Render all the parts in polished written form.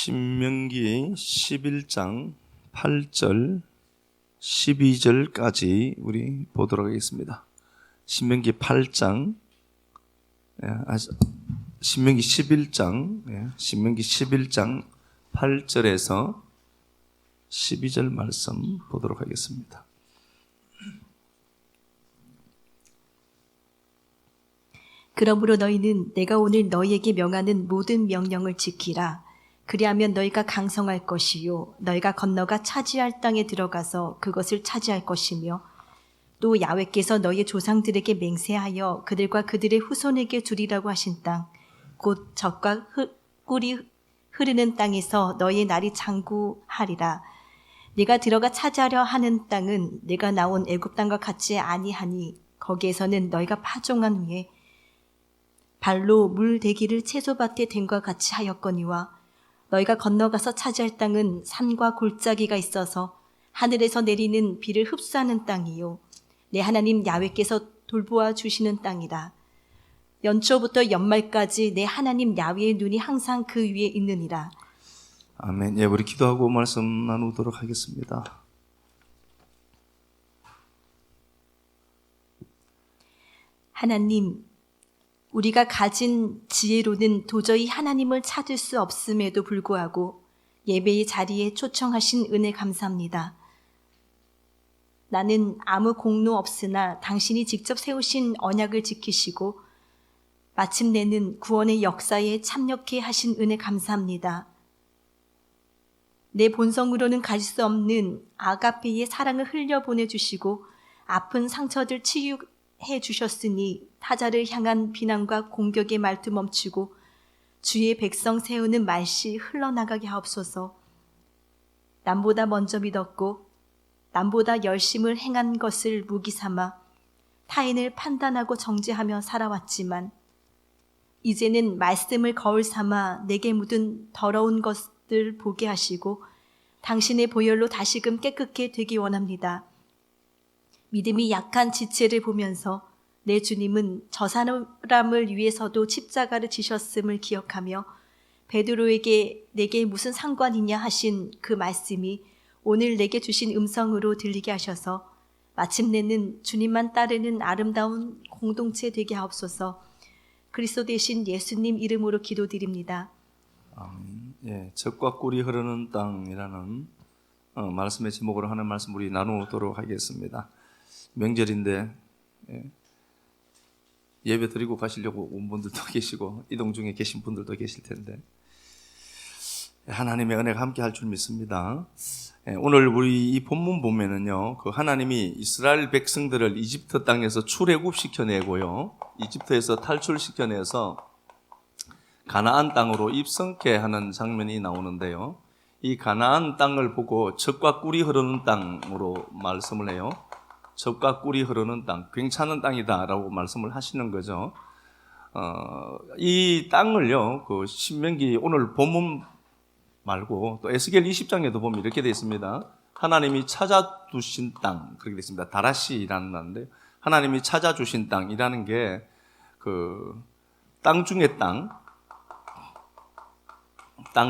신명기 11장 8절 12절까지 우리 보도록 하겠습니다. 신명기 8장 신명기 11장 8절에서 12절 말씀 보도록 하겠습니다. 그러므로 너희는 내가 오늘 너희에게 명하는 모든 명령을 지키라. 그리하면 너희가 강성할 것이요 너희가 건너가 차지할 땅에 들어가서 그것을 차지할 것이며 또 야훼께서 너희의 조상들에게 맹세하여 그들과 그들의 후손에게 주리라고 하신 땅 곧 젖과 꿀이 흐르는 땅에서 너희의 날이 장구하리라. 네가 들어가 차지하려 하는 땅은 네가 나온 애굽 땅과 같지 아니하니 거기에서는 너희가 파종한 후에 발로 물 대기를 채소밭에 댄과 같이 하였거니와 너희가 건너가서 차지할 땅은 산과 골짜기가 있어서 하늘에서 내리는 비를 흡수하는 땅이요 내 하나님 야훼께서 돌보아 주시는 땅이라. 연초부터 연말까지 내 하나님 야훼의 눈이 항상 그 위에 있느니라. 아멘. 예, 우리 기도하고 말씀 나누도록 하겠습니다. 하나님, 우리가 가진 지혜로는 도저히 하나님을 찾을 수 없음에도 불구하고 예배의 자리에 초청하신 은혜 감사합니다. 나는 아무 공로 없으나 당신이 직접 세우신 언약을 지키시고 마침내는 구원의 역사에 참여케 하신 은혜 감사합니다. 내 본성으로는 가질 수 없는 아가페의 사랑을 흘려보내주시고 아픈 상처들 치유해 주셨으니 타자를 향한 비난과 공격의 말투 멈추고 주의 백성 세우는 말씨 흘러나가게 하옵소서. 남보다 먼저 믿었고 남보다 열심을 행한 것을 무기 삼아 타인을 판단하고 정죄하며 살아왔지만 이제는 말씀을 거울 삼아 내게 묻은 더러운 것들 보게 하시고 당신의 보혈로 다시금 깨끗게 되기 원합니다. 믿음이 약한 지체를 보면서 내 주님은 저 사람을 위해서도 십자가를 지셨음을 기억하며 베드로에게 내게 무슨 상관이냐 하신 그 말씀이 오늘 내게 주신 음성으로 들리게 하셔서 마침내는 주님만 따르는 아름다운 공동체 되게 하옵소서. 그리스도 되신 예수님 이름으로 기도드립니다. 예, 젖과 꿀이 흐르는 땅이라는 말씀의 제목으로 하는 말씀 우리 나누도록 하겠습니다. 명절인데 예배 드리고 가시려고 온 분들도 계시고 이동 중에 계신 분들도 계실 텐데 하나님의 은혜가 함께 할 줄 믿습니다. 오늘 우리 이 본문 보면은요, 그 하나님이 이스라엘 백성들을 이집트 땅에서 출애굽시켜내고요, 이집트에서 탈출시켜내서 가나안 땅으로 입성케 하는 장면이 나오는데요, 이 가나안 땅을 보고 젖과 꿀이 흐르는 땅으로 말씀을 해요. 젖과 꿀이 흐르는 땅, 괜찮은 땅이다라고 말씀을 하시는 거죠. 이 땅을요, 그 신명기 오늘 본문 말고 또 에스겔 20장에도 보면 이렇게 되어 있습니다. 하나님이 찾아두신 땅, 그렇게 되어 있습니다. 다라시라는 말인데 하나님이 찾아주신 땅이라는 게 그 땅 중의 땅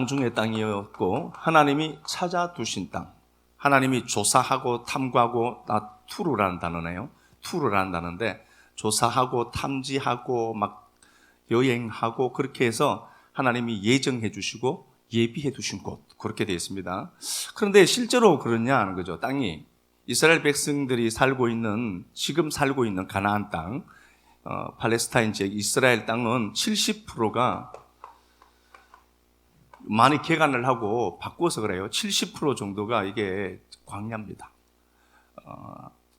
중의 땅이었고 하나님이 찾아두신 땅, 하나님이 조사하고 탐구하고 투르라는 단어네요. 투르라는 단어인데 조사하고 탐지하고 막 여행하고 그렇게 해서 하나님이 예정해 주시고 예비해 두신 곳, 그렇게 되어 있습니다. 그런데 실제로 그러냐 하는 거죠. 땅이 이스라엘 백성들이 지금 살고 있는 가나안 땅, 팔레스타인 지역 이스라엘 땅은 70%가 많이 개간을 하고 바꾸어서 그래요. 70% 정도가 이게 광야입니다.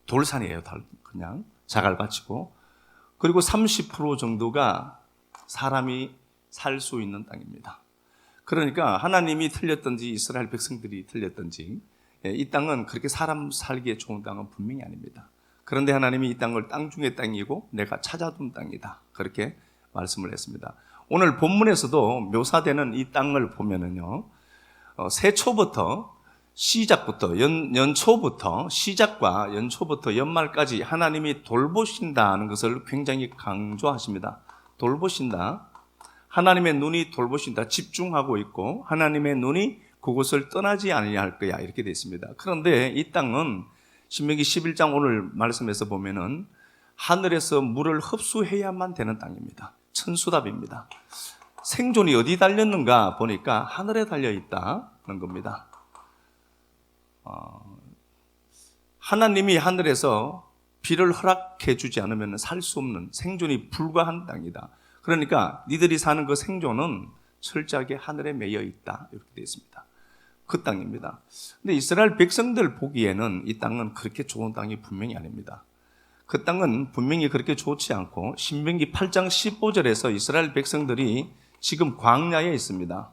돌산이에요. 그냥 자갈밭이고, 그리고 30% 정도가 사람이 살 수 있는 땅입니다. 그러니까 하나님이 틀렸든지 이스라엘 백성들이 틀렸든지 이 땅은 그렇게 사람 살기에 좋은 땅은 분명히 아닙니다. 그런데 하나님이 이 땅을 땅 중의 땅이고 내가 찾아둔 땅이다, 그렇게 말씀을 했습니다. 오늘 본문에서도 묘사되는 이 땅을 보면은요, 새초부터 시작부터 연초부터 시작과 연초부터 연말까지 하나님이 돌보신다는 것을 굉장히 강조하십니다. 돌보신다. 하나님의 눈이 돌보신다, 집중하고 있고 하나님의 눈이 그곳을 떠나지 아니할 거야, 이렇게 되어 있습니다. 그런데 이 땅은 신명기 11장 오늘 말씀에서 보면은 하늘에서 물을 흡수해야만 되는 땅입니다. 천수답입니다. 생존이 어디 달렸는가 보니까 하늘에 달려 있다는 겁니다. 하나님이 하늘에서 비를 허락해 주지 않으면 살 수 없는, 생존이 불가한 땅이다. 그러니까 니들이 사는 그 생존은 철저하게 하늘에 매여 있다, 이렇게 되어 있습니다. 그 땅입니다. 근데 이스라엘 백성들 보기에는 이 땅은 그렇게 좋은 땅이 분명히 아닙니다. 그 땅은 분명히 그렇게 좋지 않고 신명기 8장 15절에서 이스라엘 백성들이 지금 광야에 있습니다.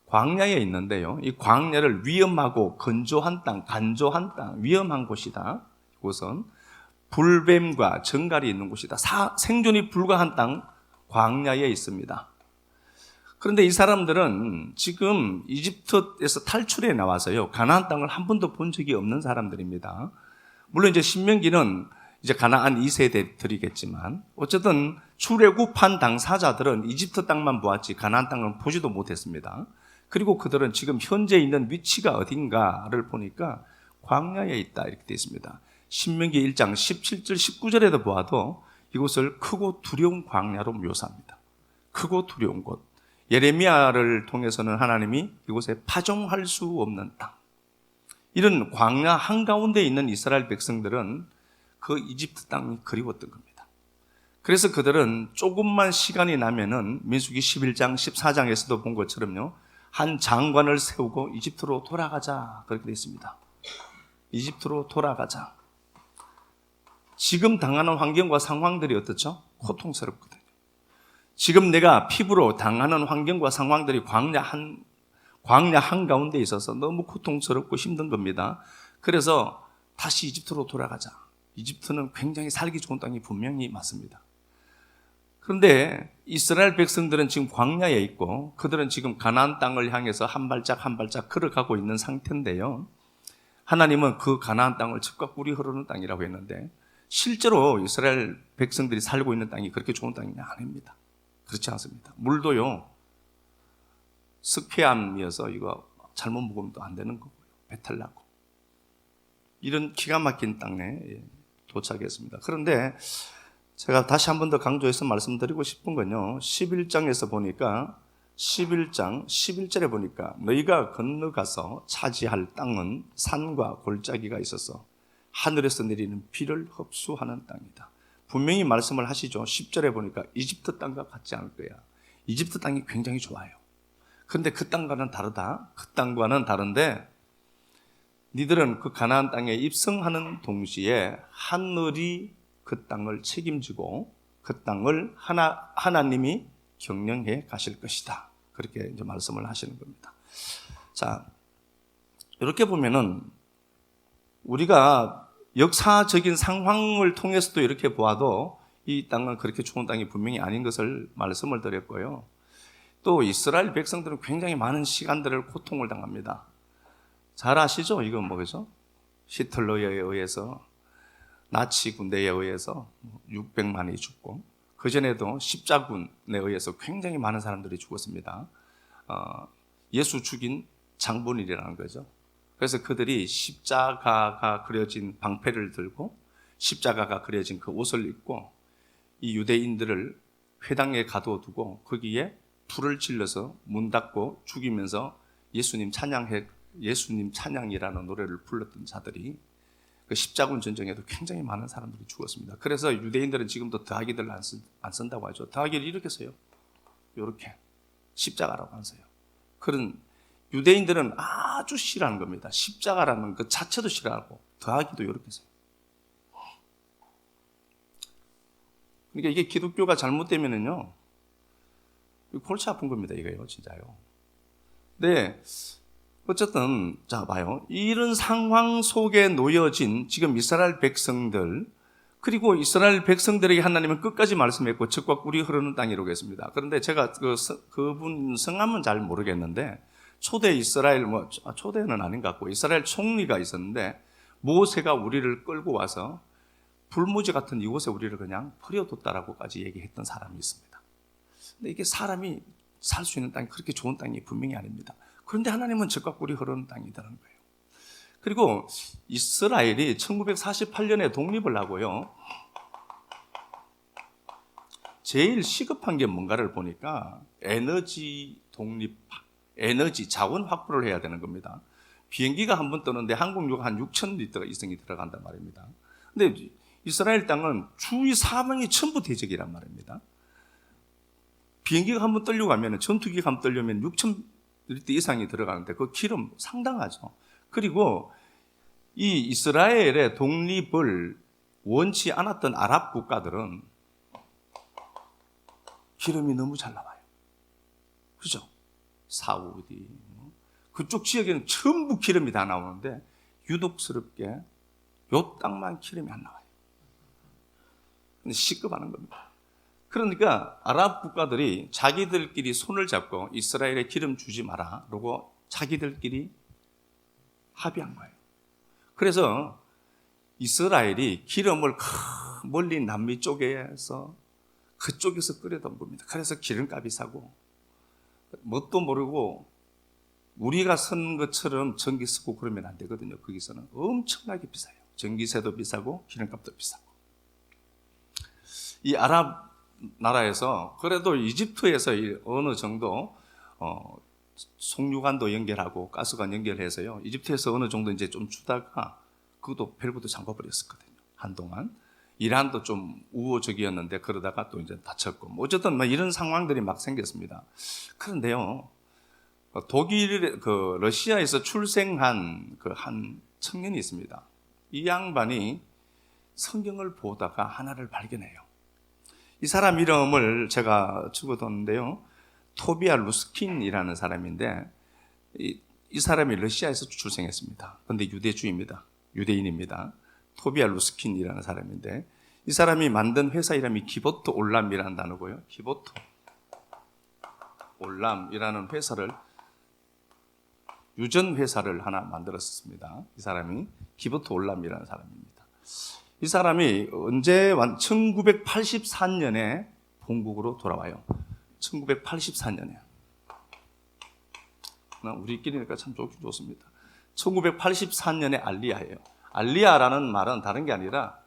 광야에 있는데요, 이 광야를 위험하고 건조한 땅, 간조한 땅, 위험한 곳이다. 이곳은 불뱀과 정갈이 있는 곳이다. 생존이 불가한 땅, 광야에 있습니다. 그런데 이 사람들은 지금 이집트에서 탈출해 나와서요, 가나안 땅을 한 번도 본 적이 없는 사람들입니다. 물론 이제 신명기는 이제 가나안 2세대들이겠지만 어쨌든 출애굽한 당사자들은 이집트 땅만 보았지 가나안 땅은 보지도 못했습니다. 그리고 그들은 지금 현재 있는 위치가 어딘가를 보니까 광야에 있다, 이렇게 되어 있습니다. 신명기 1장 17절 19절에도 보아도 이곳을 크고 두려운 광야로 묘사합니다. 크고 두려운 곳. 예레미야를 통해서는 하나님이 이곳에 파종할 수 없는 땅, 이런 광야 한가운데 있는 이스라엘 백성들은 그 이집트 땅이 그리웠던 겁니다. 그래서 그들은 조금만 시간이 나면은 민수기 11장 14장에서도 본 것처럼요, 한 장관을 세우고 이집트로 돌아가자, 그렇게 되어 있습니다. 이집트로 돌아가자. 지금 당하는 환경과 상황들이 어떻죠? 고통스럽거든요. 지금 내가 피부로 당하는 환경과 상황들이 광야 한가운데 있어서 너무 고통스럽고 힘든 겁니다. 그래서 다시 이집트로 돌아가자. 이집트는 굉장히 살기 좋은 땅이 분명히 맞습니다. 그런데 이스라엘 백성들은 지금 광야에 있고 그들은 지금 가나안 땅을 향해서 한 발짝 한 발짝 걸어가고 있는 상태인데요, 하나님은 그 가나안 땅을 젖과 꿀이 흐르는 땅이라고 했는데 실제로 이스라엘 백성들이 살고 있는 땅이 그렇게 좋은 땅이 아닙니다. 그렇지 않습니다. 물도요, 습해암이어서 이거 잘못 먹으면 또 안 되는 거고요, 배탈 나고, 이런 기가 막힌 땅에 도착했습니다. 그런데 제가 다시 한 번 더 강조해서 말씀드리고 싶은 건요, 11장에서 보니까 11장 11절에 보니까 너희가 건너가서 차지할 땅은 산과 골짜기가 있어서 하늘에서 내리는 비를 흡수하는 땅이다. 분명히 말씀을 하시죠. 10절에 보니까 이집트 땅과 같지 않을 거야. 이집트 땅이 굉장히 좋아요. 그런데 그 땅과는 다르다. 그 땅과는 다른데 니들은 그 가나안 땅에 입성하는 동시에 하늘이 그 땅을 책임지고 그 땅을 하나님이 경영해 가실 것이다. 그렇게 이제 말씀을 하시는 겁니다. 자, 이렇게 보면은 우리가 역사적인 상황을 통해서도 이렇게 보아도 이 땅은 그렇게 좋은 땅이 분명히 아닌 것을 말씀을 드렸고요. 또 이스라엘 백성들은 굉장히 많은 시간들을 고통을 당합니다. 잘 아시죠? 이건 뭐죠? 히틀러에 의해서, 나치 군대에 의해서 600만이 죽고, 그전에도 십자군에 의해서 굉장히 많은 사람들이 죽었습니다. 예수 죽인 장본인이라는 거죠. 그래서 그들이 십자가가 그려진 방패를 들고 십자가가 그려진 그 옷을 입고 이 유대인들을 회당에 가둬두고 거기에 불을 질러서 문 닫고 죽이면서 예수님 찬양이라는 노래를 불렀던 자들이 그 십자군 전쟁에도 굉장히 많은 사람들이 죽었습니다. 그래서 유대인들은 지금도 더하기를 안 쓴다고 하죠. 더하기를 이렇게 써요. 이렇게 십자가라고 안 써요. 그런 유대인들은 아주 싫어하는 겁니다. 십자가라는 그 자체도 싫어하고 더하기도 이렇게 써요. 그러니까 이게 기독교가 잘못되면은요, 골치 아픈 겁니다. 이거요, 진짜요. 네. 어쨌든 자 봐요. 이런 상황 속에 놓여진 지금 이스라엘 백성들, 그리고 이스라엘 백성들에게 하나님은 끝까지 말씀했고 젖과 꿀이 흐르는 땅이라고 했습니다. 그런데 제가 그분 성함은 잘 모르겠는데 초대 이스라엘 초대는 아닌 것 같고 이스라엘 총리가 있었는데 모세가 우리를 끌고 와서 불모지 같은 이곳에 우리를 그냥 버려뒀다라고까지 얘기했던 사람이 있습니다. 근데 이게 사람이 살 수 있는 땅이 그렇게 좋은 땅이 분명히 아닙니다. 그런데 하나님은 젖과 꿀이 흐르는 땅이라는 거예요. 그리고 이스라엘이 1948년에 독립을 하고요. 제일 시급한 게 뭔가를 보니까 에너지 독립, 에너지 자원 확보를 해야 되는 겁니다. 비행기가 한 번 떠는데 항공료가 한 6,000리터가 이상이 들어간단 말입니다. 근데 이스라엘 땅은 주위 사방이 전부 대적이란 말입니다. 비행기가 한 번 떨려고 하면, 전투기가 한 번 떨려면 6,000리터 이상이 들어가는데 그 기름 상당하죠. 그리고 이 이스라엘의 독립을 원치 않았던 아랍 국가들은 기름이 너무 잘 나와요. 그죠? 사우디, 그쪽 지역에는 전부 기름이 다 나오는데 유독스럽게 요 땅만 기름이 안 나와요. 근데 시급하는 겁니다. 그러니까 아랍 국가들이 자기들끼리 손을 잡고 이스라엘에 기름 주지 마라 그러고 자기들끼리 합의한 거예요. 그래서 이스라엘이 기름을 멀리 남미 쪽에서 그쪽에서 끌어던 겁니다. 그래서 기름값이 싸고 뭣도 모르고 우리가 선 것처럼 전기 쓰고 그러면 안 되거든요. 거기서는 엄청나게 비싸요. 전기세도 비싸고 기름값도 비싸고. 이 아랍 나라에서 그래도 이집트에서 어느 정도 송유관도 연결하고 가스관 연결해서요. 이집트에서 어느 정도 이제 좀 주다가 그것도 밸브도 잠궈버렸었거든요. 한동안. 이란도 좀 우호적이었는데 그러다가 또 이제 다쳤고 어쨌든 이런 상황들이 막 생겼습니다. 그런데요, 러시아에서 출생한 그 한 청년이 있습니다. 이 양반이 성경을 보다가 하나를 발견해요. 이 사람 이름을 제가 적어뒀는데요. 토비아 루스킨이라는 사람인데 이 사람이 러시아에서 출생했습니다. 그런데 유대주의입니다. 유대인입니다. 토비아 루스킨이라는 사람인데 이 사람이 만든 회사 이름이 기보토 올람이라는 단어고요. 기보토 올람이라는 회사를 유전 회사를 하나 만들었습니다. 이 사람이 기보토 올람이라는 사람입니다. 이 사람이 언제 1984년에 본국으로 돌아와요. 1984년에. 우리끼리니까 참 좋긴 좋습니다. 1984년에 알리아예요. 알리아라는 말은 다른 게 아니라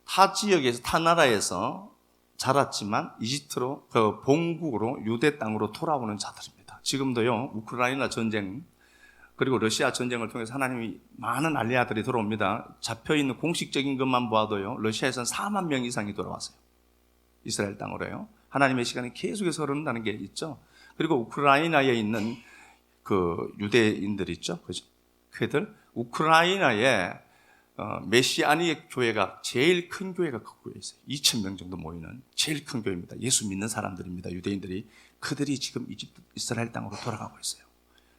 타 지역에서, 타 나라에서 자랐지만 이집트로, 그 본국으로, 유대 땅으로 돌아오는 자들입니다. 지금도요, 우크라이나 전쟁, 그리고 러시아 전쟁을 통해서 하나님이 많은 알리아들이 돌아옵니다. 잡혀있는 공식적인 것만 보아도요, 러시아에서는 4만 명 이상이 돌아왔어요. 이스라엘 땅으로요. 하나님의 시간이 계속해서 흐른다는 게 있죠. 그리고 우크라이나에 있는 그 유대인들 있죠. 그죠? 그들, 우크라이나에 메시아닉 교회가 제일 큰 교회가 그 교회에 있어요. 2,000명 정도 모이는 제일 큰 교회입니다. 예수 믿는 사람들입니다. 유대인들이. 그들이 지금 이스라엘 땅으로 돌아가고 있어요.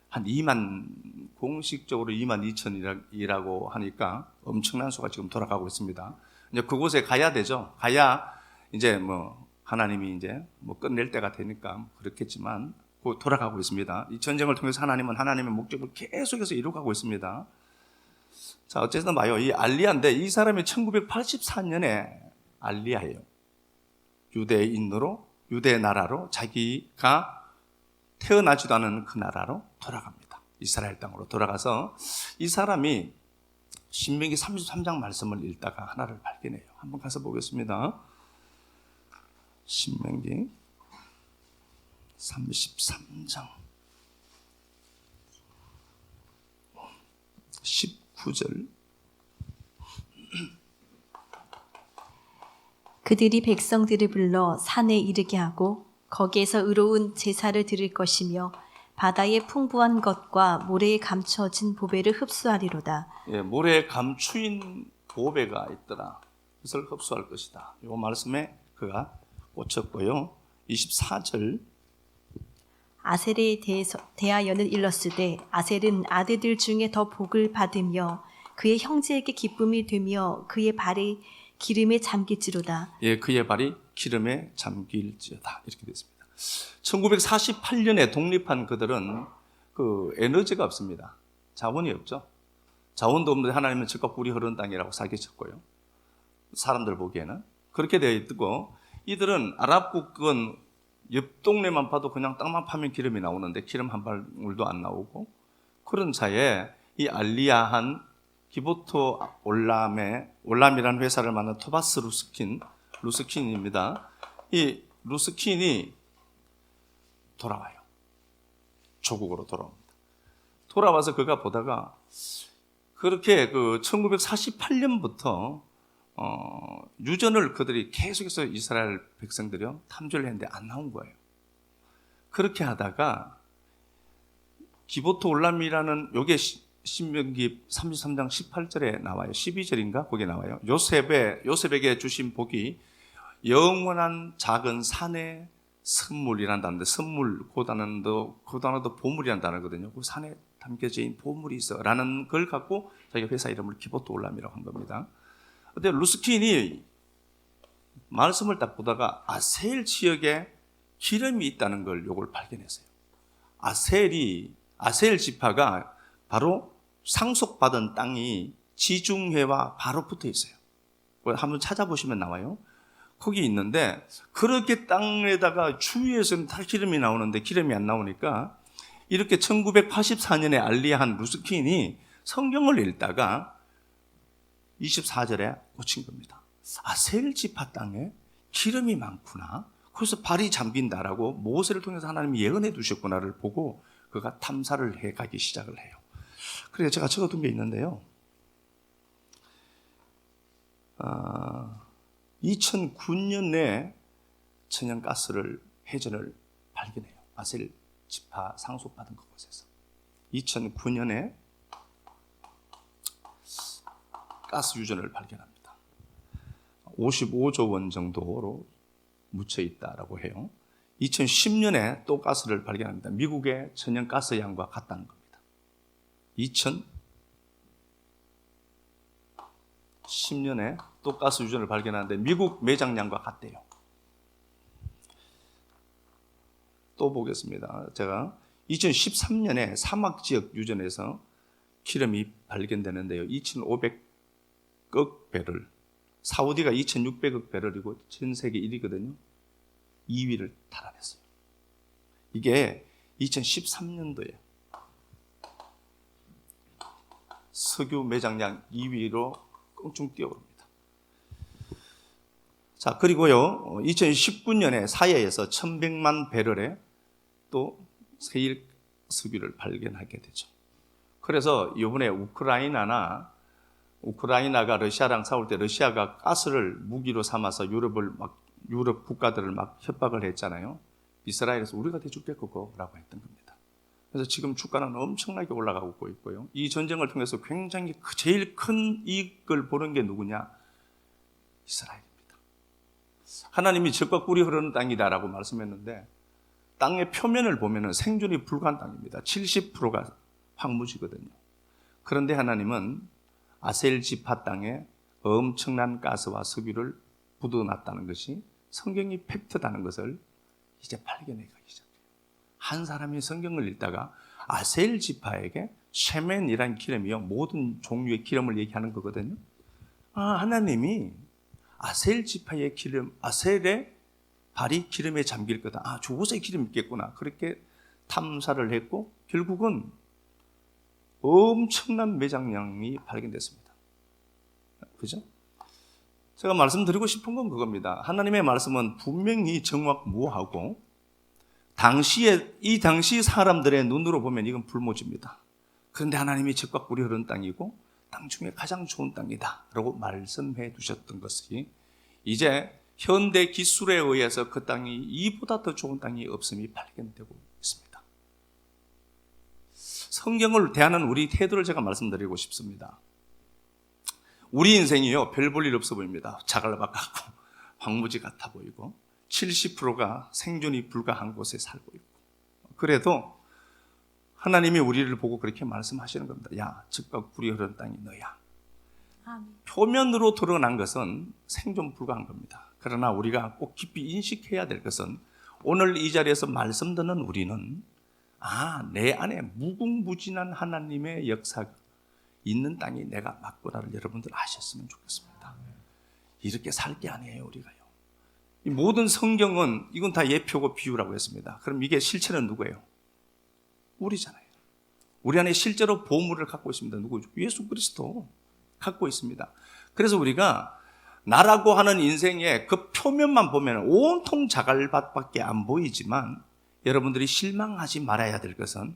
한 2만, 공식적으로 2만 2천이라고 하니까 엄청난 수가 지금 돌아가고 있습니다. 이제 그곳에 가야 되죠. 가야 이제 하나님이 이제 끝낼 때가 되니까 그렇겠지만 돌아가고 있습니다. 이 전쟁을 통해서 하나님은 하나님의 목적을 계속해서 이루어가고 있습니다. 자, 어쨌든 봐요. 이 알리아인데 이 사람이 1984년에 알리아예요. 유대인으로, 유대 나라로 자기가 태어나지도 않은 그 나라로 돌아갑니다. 이스라엘 땅으로 돌아가서 이 사람이 신명기 33장 말씀을 읽다가 하나를 발견해요. 한번 가서 보겠습니다. 신명기 33장 19절. 그들이 백성들을 불러 산에 이르게 하고 거기에서 의로운 제사를 드릴 것이며 바다의 풍부한 것과 모래에 감춰진 보배를 흡수하리로다. 예, 모래에 감추인 보배가 있더라. 그것을 흡수할 것이다. 이 말씀에 그가 꽂혔고요. 24절. 아셀에 대하여는 일렀으되 아셀은 아들들 중에 더 복을 받으며 그의 형제에게 기쁨이 되며 그의 발이 기름에 잠길지로다. 예, 그의 발이 기름에 잠길지어다. 이렇게 됐습니다. 1948년에 독립한 그들은 그 에너지가 없습니다. 자원이 없죠. 자원도 없는데 하나님은 젖과 꿀이 흐르는 땅이라고 사기쳤고요. 사람들 보기에는 그렇게 되어 있고, 이들은 아랍국은 옆 동네만 봐도 그냥 땅만 파면 기름이 나오는데 기름 한 방울도 안 나오고, 그런 차에 이 알리야한 기보토 올람이라는 회사를 만든 토바스 루스킨입니다. 이 루스킨이 돌아와요. 조국으로 돌아옵니다. 돌아와서 그가 보다가 그렇게 1948년부터 유전을 그들이 계속해서 이스라엘 백성들이요 탐지를 했는데 안 나온 거예요. 그렇게 하다가 기보토 올람이라는 요게 신명기 33장 18절에 나와요. 12절인가 거기에 나와요. 요셉에게 주신 복이 영원한 작은 산의 선물이라는 단어인데, 선물 그 단어도 보물이라는 단어거든요. 그 산에 담겨져 있는 보물이 있어라는 걸 갖고 자기가 회사 이름을 기보토 올람이라고 한 겁니다. 근데 루스킨이 말씀을 딱 보다가 아셀 지역에 기름이 있다는 걸 요걸 발견했어요. 아셀 지파가 바로 상속받은 땅이 지중해와 바로 붙어 있어요. 한번 찾아보시면 나와요. 거기 있는데, 그렇게 땅에다가 주위에서는 다 기름이 나오는데 기름이 안 나오니까 이렇게 1984년에 알리야한 루스킨이 성경을 읽다가 24절에 고친 겁니다. 아셀 지파 땅에 기름이 많구나, 그래서 발이 잠긴다라고 모세를 통해서 하나님이 예언해 두셨구나를 보고 그가 탐사를 해가기 시작을 해요. 그래서 제가 적어둔 게 있는데요. 2009년에 천연가스를 해전을 발견해요. 아셀 지파 상속받은 그곳에서 2009년에 가스 유전을 발견합니다. 55조 원 정도로 묻혀 있다라고 해요. 2010년에 또 가스를 발견합니다. 미국의 천연가스 양과 같다는 겁니다. 2010년에 또 가스 유전을 발견하는데 미국 매장량과 같대요. 또 보겠습니다. 제가 2013년에 사막 지역 유전에서 기름이 발견되는데요. 2,500억 배럴, 사우디가 2,600억 배럴이고 전 세계 1위거든요. 2위를 달아냈어요. 이게 2013년도에 석유 매장량 2위로 껑충 뛰어오릅니다. 자, 그리고요, 2019년에 사해에서 1,100만 배럴의 또 세일 석유를 발견하게 되죠. 그래서 이번에 우크라이나가 러시아랑 싸울 때 러시아가 가스를 무기로 삼아서 유럽 국가들을 막 협박을 했잖아요. 이스라엘에서 우리가 대줄게 그거라고 했던 겁니다. 그래서 지금 주가는 엄청나게 올라가고 있고요. 이 전쟁을 통해서 굉장히 제일 큰 이익을 보는 게 누구냐? 이스라엘입니다. 하나님이 젖과 꿀이 흐르는 땅이다라고 말씀했는데, 땅의 표면을 보면 생존이 불가한 땅입니다. 70%가 황무지거든요. 그런데 하나님은 아셀 지파 땅에 엄청난 가스와 석유를 묻어놨다는 것이 성경이 팩트다는 것을 이제 발견해 가기 시작해요. 한 사람이 성경을 읽다가 아셀 지파에게 쉐멘이라는 기름이요, 모든 종류의 기름을 얘기하는 거거든요. 하나님이 아셀 지파의 기름, 아셀의 발이 기름에 잠길 거다. 저곳에 기름이 있겠구나. 그렇게 탐사를 했고 결국은 엄청난 매장량이 발견됐습니다. 그죠? 제가 말씀드리고 싶은 건 그겁니다. 하나님의 말씀은 분명히 정확무하고 이 당시 사람들의 눈으로 보면 이건 불모지입니다. 그런데 하나님이 젖과 꿀이 흐르는 땅이고 땅 중에 가장 좋은 땅이다 라고 말씀해 두셨던 것이 이제 현대 기술에 의해서 그 땅이 이보다 더 좋은 땅이 없음이 발견되고 있습니다. 성경을 대하는 우리 태도를 제가 말씀드리고 싶습니다. 우리 인생이요, 별 볼 일 없어 보입니다. 자갈밭 같고 황무지 같아 보이고 70%가 생존이 불가한 곳에 살고 있고, 그래도 하나님이 우리를 보고 그렇게 말씀하시는 겁니다. 야, 젖과 꿀이 흐르는 땅이 너야. 아멘. 표면으로 드러난 것은 생존 불가한 겁니다. 그러나 우리가 꼭 깊이 인식해야 될 것은 오늘 이 자리에서 말씀 듣는 우리는 내 안에 무궁무진한 하나님의 역사가 있는 땅이 내가 맞구나를 여러분들 아셨으면 좋겠습니다. 이렇게 살 게 아니에요, 우리가요. 이 모든 성경은 이건 다 예표고 비유라고 했습니다. 그럼 이게 실체는 누구예요? 우리잖아요. 우리 안에 실제로 보물을 갖고 있습니다. 누구죠? 예수 그리스도 갖고 있습니다. 그래서 우리가 나라고 하는 인생의 그 표면만 보면 온통 자갈밭밖에 안 보이지만 여러분들이 실망하지 말아야 될 것은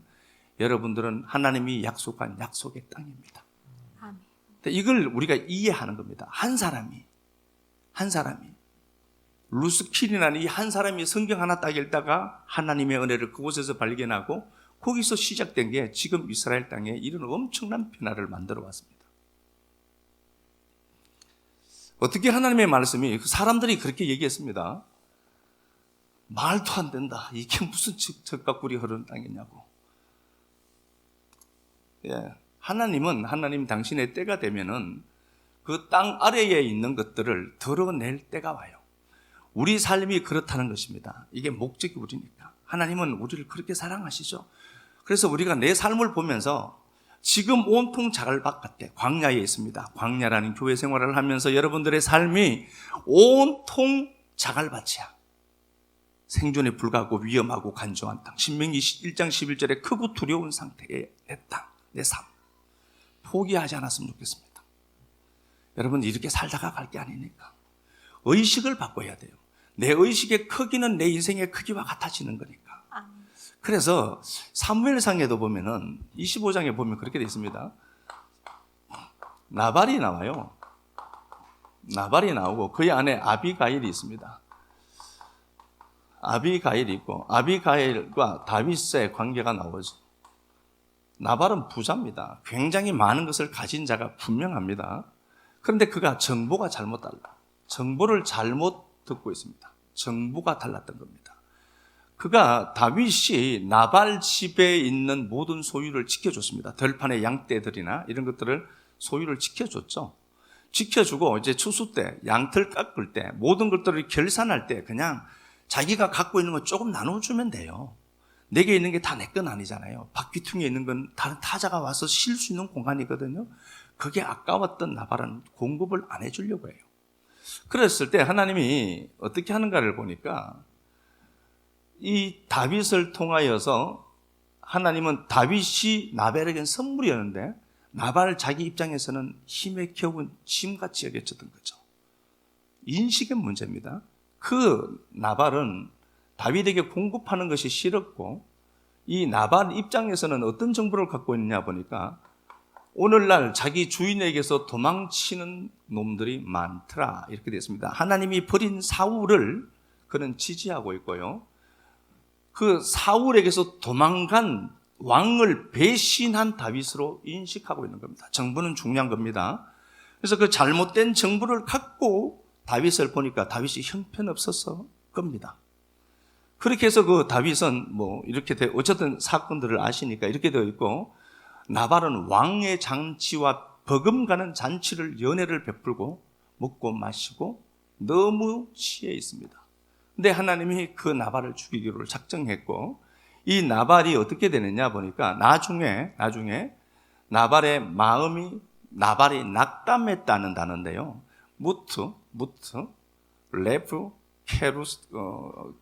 여러분들은 하나님이 약속한 약속의 땅입니다. 아멘. 이걸 우리가 이해하는 겁니다. 한 사람이 루스킬이라는 이 한 사람이 성경 하나 딱 읽다가 하나님의 은혜를 그곳에서 발견하고 거기서 시작된 게 지금 이스라엘 땅에 이런 엄청난 변화를 만들어 왔습니다. 어떻게 하나님의 말씀이 사람들이 그렇게 얘기했습니다. 말도 안 된다. 이게 무슨 적각꿀이 흐르는 땅이냐고. 예, 하나님 당신의 때가 되면은 그 땅 아래에 있는 것들을 드러낼 때가 와요. 우리 삶이 그렇다는 것입니다. 이게 목적이 우리니까. 하나님은 우리를 그렇게 사랑하시죠. 그래서 우리가 내 삶을 보면서 지금 온통 자갈밭 같아. 광야에 있습니다. 광야라는 교회 생활을 하면서 여러분들의 삶이 온통 자갈밭이야. 생존에 불구하고 위험하고 간조한 땅. 신명기 1장 11절에 크고 두려운 상태의 내 땅, 내 삶. 포기하지 않았으면 좋겠습니다. 여러분 이렇게 살다가 갈 게 아니니까. 의식을 바꿔야 돼요. 내 의식의 크기는 내 인생의 크기와 같아지는 거니까. 그래서 사무엘상에도 보면은 25장에 보면 그렇게 되어 있습니다. 나발이 나와요. 나발이 나오고 그의 안에 아비가일이 있습니다. 아비가일이 있고 아비가일과 다윗의 관계가 나오죠. 나발은 부자입니다. 굉장히 많은 것을 가진 자가 분명합니다. 그런데 그가 정보가 잘못 달라. 정보를 잘못 듣고 있습니다. 정보가 달랐던 겁니다. 그가 다윗이 나발 집에 있는 모든 소유를 지켜줬습니다. 들판의 양떼들이나 이런 것들을 소유를 지켜줬죠. 지켜주고 이제 추수 때, 양털 깎을 때, 모든 것들을 결산할 때 그냥 자기가 갖고 있는 거 조금 나눠주면 돼요. 내게 있는 게 다 내 건 아니잖아요. 바퀴퉁에 있는 건 다른 타자가 와서 쉴 수 있는 공간이거든요. 그게 아까웠던 나발은 공급을 안 해주려고 해요. 그랬을 때 하나님이 어떻게 하는가를 보니까 이 다윗을 통하여서 하나님은 다윗이 나발에겐 선물이었는데 나발 자기 입장에서는 힘에 겨운 짐같이 여겨졌던 거죠. 인식의 문제입니다. 그 나발은 다윗에게 공급하는 것이 싫었고 이 나발 입장에서는 어떤 정보를 갖고 있느냐 보니까 오늘날 자기 주인에게서 도망치는 놈들이 많더라 이렇게 됐습니다. 하나님이 버린 사울을 그는 지지하고 있고요. 그 사울에게서 도망간 왕을 배신한 다윗으로 인식하고 있는 겁니다. 정보는 중요한 겁니다. 그래서 그 잘못된 정보를 갖고 다윗을 보니까 다윗이 형편없어서 겁니다. 그렇게 해서 그 다윗은 뭐 이렇게 어쨌든 사건들을 아시니까 이렇게 되어 있고 나발은 왕의 장치와 버금가는 잔치를 연회를 베풀고 먹고 마시고 너무 취해 있습니다. 근데 하나님이 그 나발을 죽이기로 작정했고 이 나발이 어떻게 되느냐 보니까 나중에 나발의 마음이 나발이 낙담했다는 단어인데요. 무트, 레프,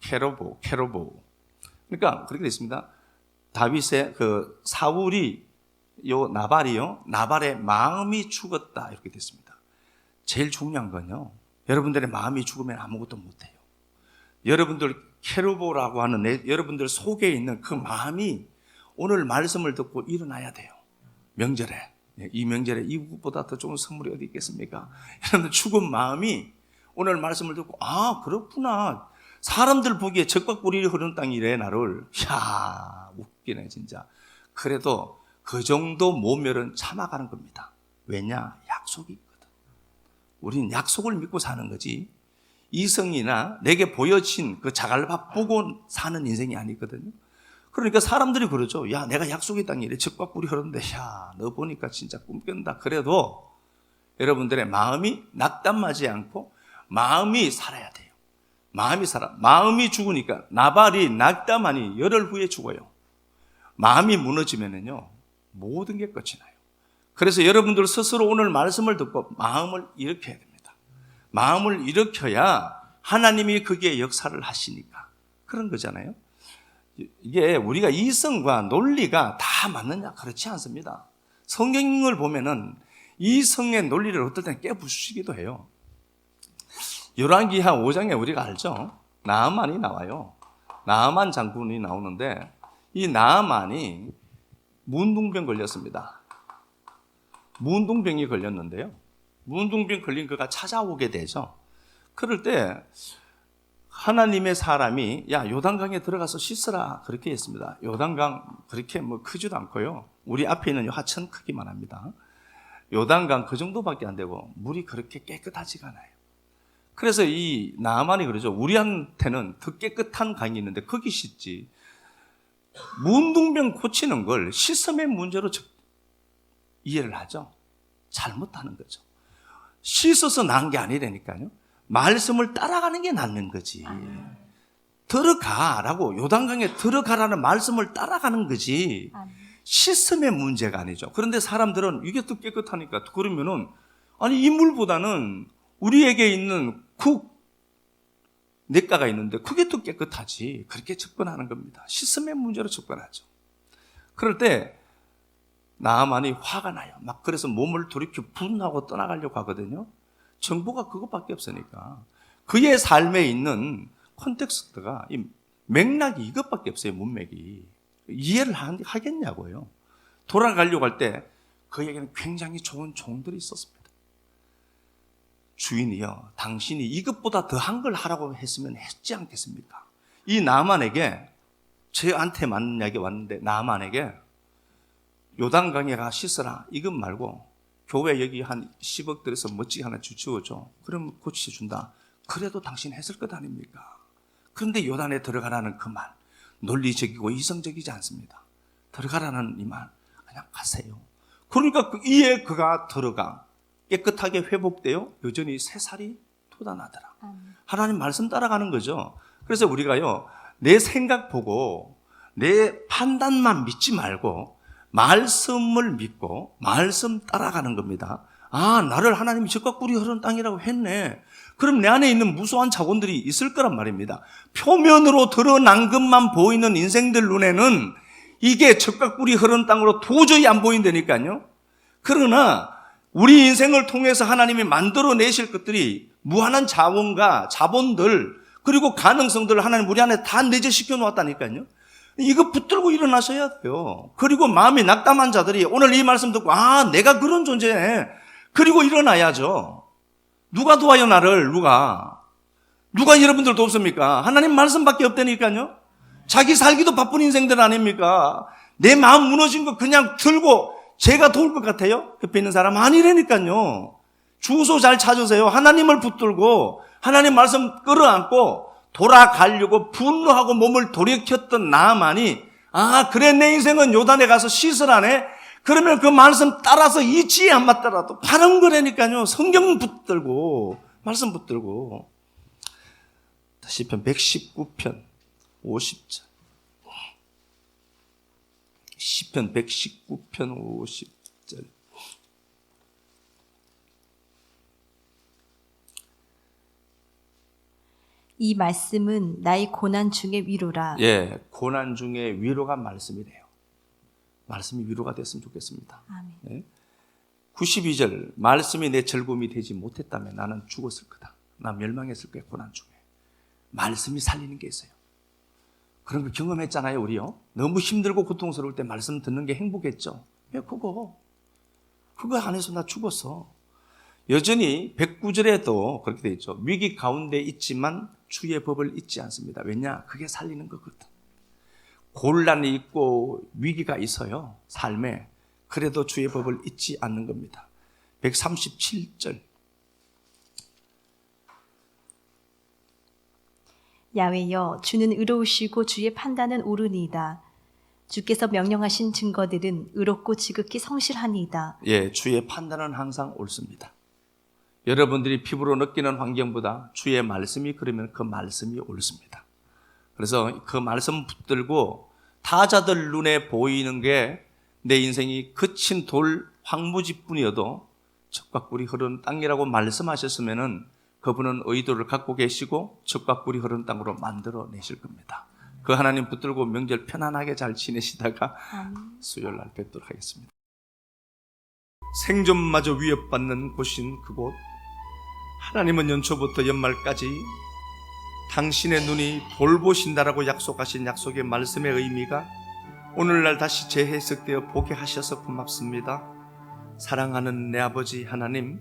케로보. 그러니까 그렇게 되어 있습니다. 다윗의 그 사울이 나발의 마음이 죽었다 이렇게 됐습니다. 제일 중요한 건요. 여러분들의 마음이 죽으면 아무것도 못해요. 여러분들 케로보라고 하는 여러분들 속에 있는 그 마음이 오늘 말씀을 듣고 일어나야 돼요. 명절에. 이 명절에 이것보다 더 좋은 선물이 어디 있겠습니까? 여러분들 죽은 마음이 오늘 말씀을 듣고 아 그렇구나. 사람들 보기에 적과 꿀이 흐르는 땅이래 나를. 이야 웃기네 진짜. 그래도 그 정도 모멸은 참아가는 겁니다. 왜냐? 약속이 있거든. 우리는 약속을 믿고 사는 거지 이성이나 내게 보여진 그 자갈밭 보고 사는 인생이 아니거든요. 그러니까 사람들이 그러죠. 야 내가 약속의 땅이래 적과 꿀이 흐르는데 야 너 보니까 진짜 꿈꾼다. 그래도 여러분들의 마음이 낙담하지 않고 마음이 살아야 돼요. 마음이 죽으니까 나발이 낙담하니 열흘 후에 죽어요. 마음이 무너지면은요 모든 게 끝이 나요. 그래서 여러분들 스스로 오늘 말씀을 듣고 마음을 일으켜야 됩니다. 마음을 일으켜야 하나님이 거기에 역사를 하시니까 그런 거잖아요. 이게 우리가 이성과 논리가 다 맞느냐? 그렇지 않습니다. 성경을 보면은 이성의 논리를 어떨 때는 깨부수시기도 해요. 열왕기하 5장에 우리가 알죠? 나아만이 나와요. 나아만 장군이 나오는데 이 나아만이 문둥병 걸렸습니다. 문둥병이 걸렸는데요. 문둥병 걸린 그가 찾아오게 되죠. 그럴 때 하나님의 사람이 야 요단강에 들어가서 씻으라 그렇게 했습니다. 요단강 그렇게 뭐 크지도 않고요. 우리 앞에 있는 하천 크기만 합니다. 요단강 그 정도밖에 안 되고 물이 그렇게 깨끗하지가 않아요. 그래서 이 나아만이 그러죠. 우리한테는 더 깨끗한 강이 있는데 거기 씻지. 문둥병 고치는 걸 씻음의 문제로 이해를 하죠. 잘못하는 거죠. 씻어서 난 게 아니라니까요. 말씀을 따라가는 게 낫는 거지. 들어가라고 요단강에 들어가라는 말씀을 따라가는 거지. 씻음의 문제가 아니죠. 그런데 사람들은 이게 더 깨끗하니까 그러면은 아니 이 물보다는 우리에게 있는 냇가가 있는데 그게 더 깨끗하지. 그렇게 접근하는 겁니다. 씻음의 문제로 접근하죠. 그럴 때 나아만이 화가 나요. 막 그래서 몸을 돌이켜 분하고 떠나가려고 하거든요. 정보가 그것밖에 없으니까 그의 삶에 있는 콘텍스트가 이 맥락이 이것밖에 없어요. 문맥이 이해를 하겠냐고요. 돌아가려고 할 때 그에게는 굉장히 좋은 종들이 있었습니다. 주인이여 당신이 이것보다 더한 걸 하라고 했으면 했지 않겠습니까? 이 나만에게 저한테 맞는 이야기 왔는데 나만에게 요단강에 가 씻어라 이것 말고 교회 여기 한 10억 들여서 멋지게 하나 주워줘. 그럼 고쳐준다. 그래도 당신 했을 것 아닙니까? 그런데 요단에 들어가라는 그 말 논리적이고 이성적이지 않습니다. 들어가라는 이 말 그냥 가세요. 그러니까 이에 그가 들어가 깨끗하게 회복되어 여전히 새살이 돋아나더라. 하나님 말씀 따라가는 거죠. 그래서 우리가요 내 생각 보고 내 판단만 믿지 말고 말씀을 믿고 말씀 따라가는 겁니다. 아, 나를 하나님이 적과 꿀이 흐르는 땅이라고 했네. 그럼 내 안에 있는 무수한 자원들이 있을 거란 말입니다. 표면으로 드러난 것만 보이는 인생들 눈에는 이게 적과 꿀이 흐르는 땅으로 도저히 안 보인다니까요. 그러나 우리 인생을 통해서 하나님이 만들어내실 것들이 무한한 자원과 자본들 그리고 가능성들을 하나님 우리 안에 다 내재시켜 놓았다니까요. 이거 붙들고 일어나셔야 돼요. 그리고 마음이 낙담한 자들이 오늘 이 말씀 듣고 아 내가 그런 존재네. 그리고 일어나야죠. 누가 도와요 나를? 누가 여러분들도 없습니까? 하나님 말씀밖에 없다니까요. 자기 살기도 바쁜 인생들 아닙니까? 내 마음 무너진 거 그냥 들고 제가 도울 것 같아요? 옆에 있는 사람 아니라니까요. 주소 잘 찾으세요. 하나님을 붙들고 하나님 말씀 끌어안고 돌아가려고 분노하고 몸을 돌이켰던 나아만이 아 그래 내 인생은 요단에 가서 씻으라네. 그러면 그 말씀 따라서 이치에 안 맞더라도 바른 거라니까요. 성경 붙들고 말씀 붙들고. 시편 119편 50절 시편 119편 50절 이 말씀은 나의 고난 중의 위로라. 예, 고난 중에 위로가 말씀이래요. 말씀이 위로가 됐으면 좋겠습니다. 아멘. 예. 92절 말씀이 내 즐거움이 되지 못했다면 나는 죽었을 거다. 나 멸망했을 거야. 고난 중에 말씀이 살리는 게 있어요. 그런 걸 경험했잖아요. 우리요. 너무 힘들고 고통스러울 때 말씀 듣는 게 행복했죠. 왜 그거 안에서 나 죽었어. 여전히 109절에도 그렇게 되어 있죠. 위기 가운데 있지만 주의 법을 잊지 않습니다. 왜냐? 그게 살리는 거거든. 곤란이 있고 위기가 있어요. 삶에. 그래도 주의 법을 잊지 않는 겁니다. 137절 야훼여 주는 의로우시고 주의 판단은 옳으니이다. 주께서 명령하신 증거들은 의롭고 지극히 성실하니이다. 예, 주의 판단은 항상 옳습니다. 여러분들이 피부로 느끼는 환경보다 주의 말씀이 그러면 그 말씀이 옳습니다. 그래서 그 말씀 붙들고 타자들 눈에 보이는 게 내 인생이 거친 돌 황무지뿐이어도 적과 꿀이 흐르는 땅이라고 말씀하셨으면은 그분은 의도를 갖고 계시고 젖과 꿀이 흐르는 땅으로 만들어 내실 겁니다. 그 하나님 붙들고 명절 편안하게 잘 지내시다가 수요일 날 뵙도록 하겠습니다. 생존마저 위협받는 곳인 그곳, 하나님은 연초부터 연말까지 당신의 눈이 돌보신다라고 약속하신 약속의 말씀의 의미가 오늘날 다시 재해석되어 보게 하셔서 고맙습니다. 사랑하는 내 아버지 하나님,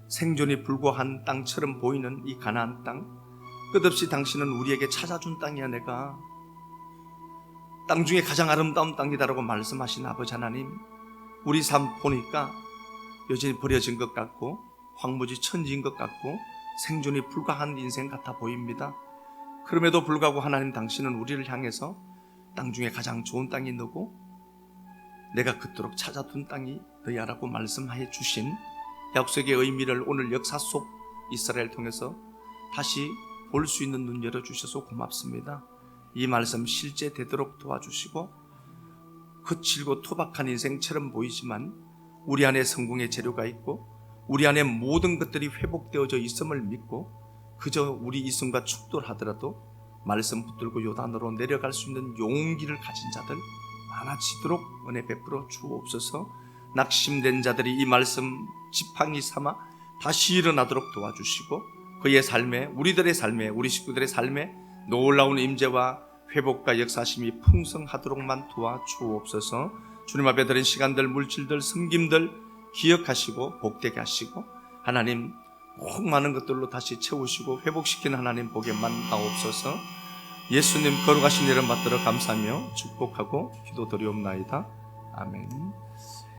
생존이 불과한 땅처럼 보이는 이 가나안 땅, 끝없이 당신은 우리에게 찾아준 땅이야. 내가 땅 중에 가장 아름다운 땅이다라고 말씀하신 아버지 하나님, 우리 삶 보니까 여전히 버려진 것 같고 황무지 천지인 것 같고 생존이 불가한 인생 같아 보입니다. 그럼에도 불구하고 하나님, 당신은 우리를 향해서 땅 중에 가장 좋은 땅이 너고 내가 그토록 찾아둔 땅이 너야라고 말씀하여 주신 약속의 의미를 오늘 역사 속 이스라엘 통해서 다시 볼 수 있는 눈 열어주셔서 고맙습니다. 이 말씀 실제되도록 도와주시고 거칠고 투박한 인생처럼 보이지만 우리 안에 성공의 재료가 있고 우리 안에 모든 것들이 회복되어져 있음을 믿고 그저 우리 이승과 충돌하더라도 말씀 붙들고 요단으로 내려갈 수 있는 용기를 가진 자들 많아지도록 은혜 베풀어 주옵소서. 낙심된 자들이 이 말씀 지팡이 삼아 다시 일어나도록 도와주시고 그의 삶에, 우리들의 삶에, 우리 식구들의 삶에 놀라운 임재와 회복과 역사심이 풍성하도록만 도와주옵소서. 주님 앞에 드린 시간들, 물질들, 섬김들 기억하시고 복되게 하시고 하나님 꼭 많은 것들로 다시 채우시고 회복시키는 하나님 보게 만나옵소서. 예수님 거룩하신 이름 받들어 감사하며 축복하고 기도드리옵나이다. 아멘.